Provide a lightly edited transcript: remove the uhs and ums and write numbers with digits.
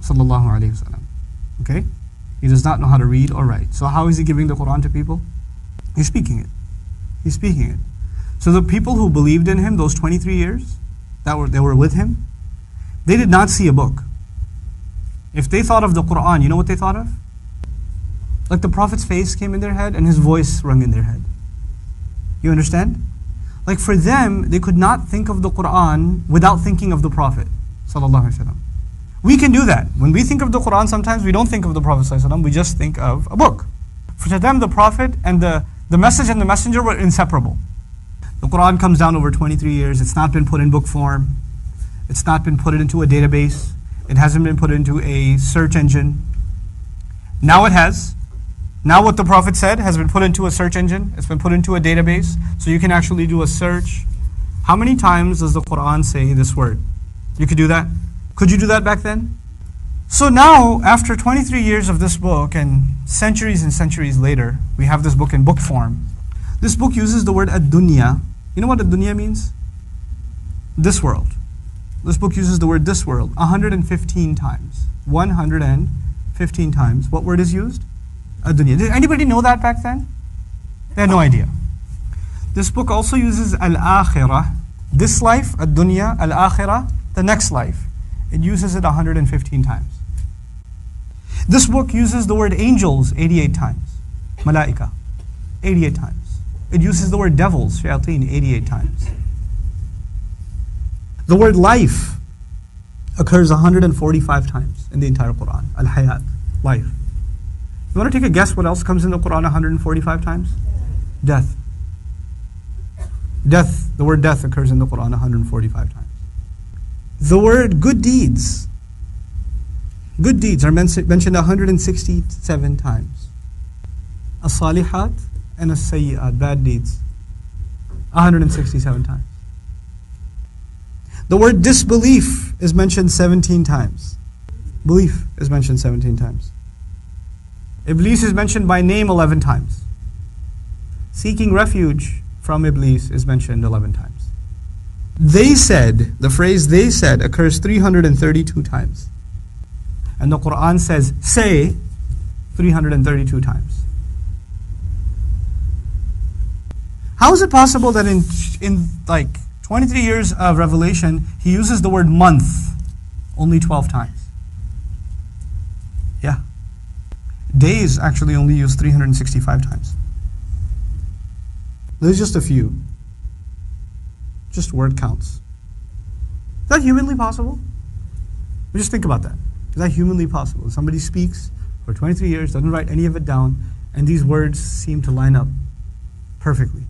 sallallahu alaihi wasallam. Okay? He does not know how to read or write. So how is he giving the Quran to people? He's speaking it. He's speaking it. So the people who believed in him those 23 years, they were with him, they did not see a book. If they thought of the Quran, you know what they thought of? Like the Prophet's face came in their head and his voice rung in their head. You understand? Like for them, they could not think of the Quran without thinking of the Prophet sallallahu alaihi wasallam. We can do that. When we think of the Quran, sometimes we don't think of the Prophet sallallahu alaihi wasallam, we just think of a book. For them, the Prophet and the message and the messenger were inseparable. The Quran comes down over 23 years. It's not been put in book form. It's not been put into a database. It hasn't been put into a search engine. Now it has. Now what the Prophet said has been put into a search engine. It's been put into a database. So you can actually do a search. How many times does the Quran say this word? You could do that? Could you do that back then? So now, after 23 years of this book and centuries later, we have this book in book form. This book uses the word ad-dunya. You know what ad-dunya means? This world. This book uses the word this world 115 times. 115 times. What word is used? Ad-dunya. Did anybody know that back then? They had no idea. This book also uses al-akhirah. This life, ad-dunya, al-akhirah, the next life. It uses it 115 times. This book uses the word angels 88 times. Malaika, 88 times. It uses the word devils, shayateen, 88 times. The word life occurs 145 times in the entire Quran. Al-hayat, life. You want to take a guess what else comes in the Quran 145 times? Death. Death, the word death occurs in the Quran 145 times. The word good deeds. Good deeds are mentioned 167 times. As-salihat and as-sayyi'at, bad deeds, 167 times. The word disbelief is mentioned 17 times. Belief is mentioned 17 times. Iblis is mentioned by name 11 times. Seeking refuge from Iblis is mentioned 11 times. They said, the phrase they said occurs 332 times. And the Quran says, say 332 times. How is it possible that in like 23 years of revelation, he uses the word month only 12 times? Yeah. Days actually only used 365 times. There's just a few. Just word counts. Is that humanly possible? Just think about that. Is that humanly possible? Somebody speaks for 23 years, doesn't write any of it down, and these words seem to line up perfectly.